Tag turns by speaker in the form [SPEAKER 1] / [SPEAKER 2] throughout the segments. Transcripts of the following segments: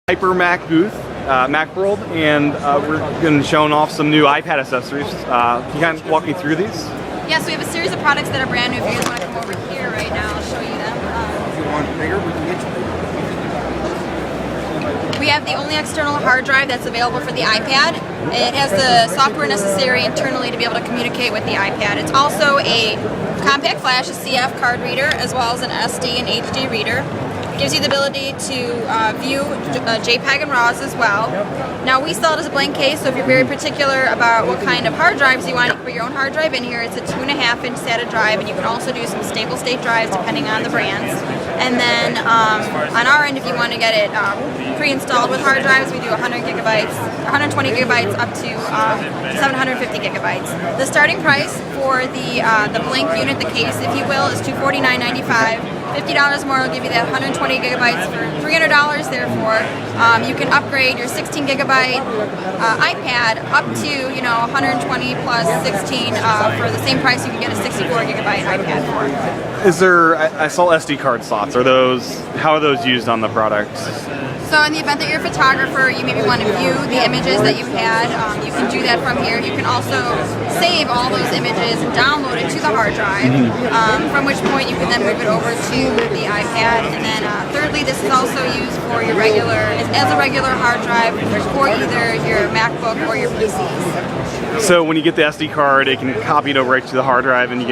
[SPEAKER 1] HyperMac booth, Macworld, and we're going to be showing off some new iPad accessories. Can you kind of walk me through these?
[SPEAKER 2] Yeah, so we have a series of products that are brand new. If you guys want to come over here right now, I'll show you them.
[SPEAKER 3] If you want bigger, we can get you bigger.
[SPEAKER 2] We have the only external hard drive that's available for the iPad. It has the software necessary internally to be able to communicate with the iPad. It's also a compact flash, a CF card reader, as well as an SD and HD reader. Gives you the ability to view JPEG and RAWs as well. Now we sell it as a blank case, so if you're very particular about what kind of hard drives you want, you can put your own hard drive in here. It's a 2.5-inch SATA drive, and you can also do some stable state drives depending on the brands. And then on our end, if you want to get it pre-installed with hard drives, we do 100 gigabytes, 120 gigabytes up to 750 gigabytes. The starting price for the blank unit, the case, if you will, is $249.95. $50 more will give you that 120 gigabytes for $300. Therefore, you can upgrade your 16 gigabyte iPad up to 120 plus 16 for the same price you can get a 64 gigabyte iPad for.
[SPEAKER 1] Is there? I saw SD card slots. How are those used on the product?
[SPEAKER 2] So in the event that you're a photographer, you maybe want to view the images that you've had, you can do that from here. You can also save all those images and download it to the hard drive, from which point you can then move it over to the iPad. And then thirdly, this is also used for your as a regular hard drive for either your MacBook or your PCs.
[SPEAKER 1] So when you get the SD card, it can copy it over right to the hard drive, and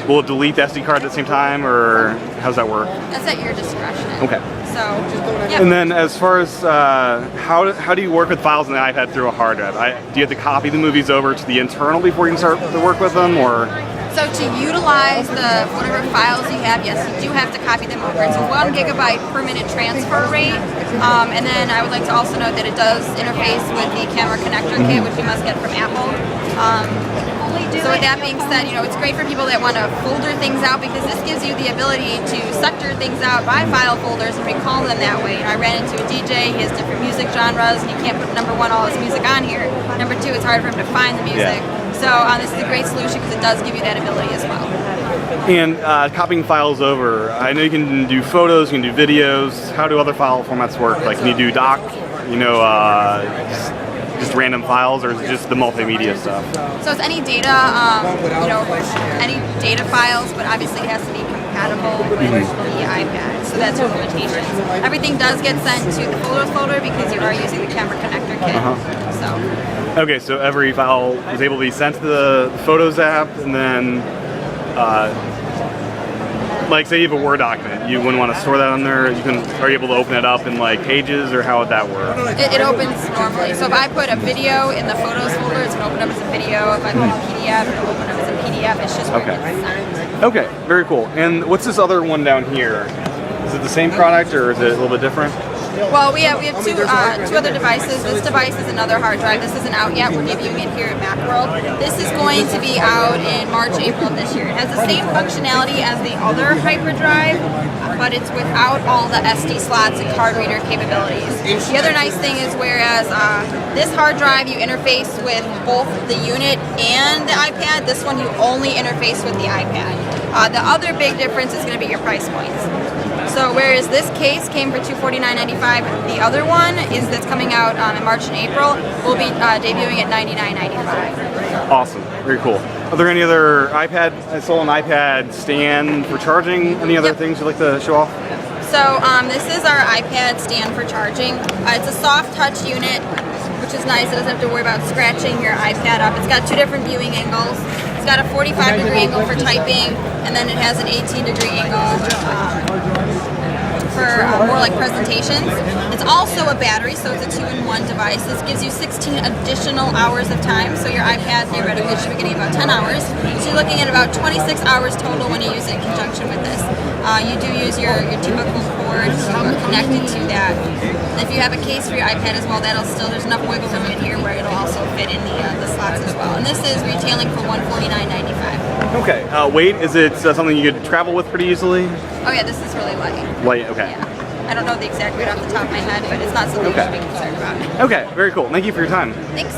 [SPEAKER 1] will it delete the SD card at the same time, or how does that work?
[SPEAKER 2] That's at your discretion.
[SPEAKER 1] Okay.
[SPEAKER 2] So, yeah.
[SPEAKER 1] And then as far as how do you work with files on the iPad through a hard drive? Do you have to copy the movies over to the internal before you can start to work with them, or?
[SPEAKER 2] So to utilize whatever files you have, yes, you do have to copy them over. It's a 1 gigabyte per minute transfer rate. And then I would like to also note that it does interface with the camera connector kit, which you must get from Apple. So with that being said, it's great for people that want to folder things out, because this gives you the ability to sector things out by file folders and recall them that way. I ran into a DJ, he has different music genres, and you can't put number one, all his music on here. Number two, it's hard for him to find the music. Yeah. So this is a great solution because it does give you that ability as well.
[SPEAKER 1] And copying files over, I know you can do photos, you can do videos. How do other file formats work? Like, can you do doc, just random files, or is it just the multimedia stuff?
[SPEAKER 2] So it's any data, any data files, but obviously it has to be compatible with the iPad. So that's your limitations. Everything does get sent to the Photos folder because you are using the camera connector kit.
[SPEAKER 1] Okay, so every file is able to be sent to the Photos app, and then, like, say you have a Word document, you wouldn't want to store that on there. Are you able to open it up in like Pages, or how would that work?
[SPEAKER 2] It opens normally. So if I put a video in the Photos folder, it's going to open up as a video. If I put a PDF, it'll open up as a PDF. It's just where it gets sent.
[SPEAKER 1] Okay, very cool. And what's this other one down here? Is it the same product, or is it a little bit different?
[SPEAKER 2] Well, we have two other devices. This device is another hard drive. This isn't out yet. We're debuting it here at Macworld. This is going to be out in March, April of this year. It has the same functionality as the other hyperdrive, but it's without all the SD slots and card reader capabilities. The other nice thing is, whereas this hard drive you interface with both the unit and the iPad, this one you only interface with the iPad. The other big difference is going to be your price points. So whereas this case came for $249.95, the other one that's coming out in March and April will be debuting at $99.95.
[SPEAKER 1] Awesome, very cool. Are there any other I saw an iPad stand for charging. Any other things you'd like to show off?
[SPEAKER 2] So this is our iPad stand for charging. It's a soft touch unit, which is nice. It doesn't have to worry about scratching your iPad up. It's got two different viewing angles. It's got a 45-degree angle for typing, and then it has an 18-degree angle for more like presentations. It's also a battery, so it's a 2-in-1 device. This gives you 16 additional hours of time, so your iPad theoretically should be getting about 10 hours. So you're looking at about 26 hours total when you use it in conjunction with this. You do use your typical cord connected to that. And if you have a case for your iPad as well, there's enough wiggle room in here where it'll also fit in the slots as well. And this is retailing for $149.95.
[SPEAKER 1] Okay, weight, is it something you could travel with pretty easily?
[SPEAKER 2] Oh yeah, this is really light.
[SPEAKER 1] Light, okay.
[SPEAKER 2] Yeah. I don't know the exact weight off the top of my head, but it's not something you should be concerned about.
[SPEAKER 1] Okay, very cool. Thank you for your time.
[SPEAKER 2] Thanks.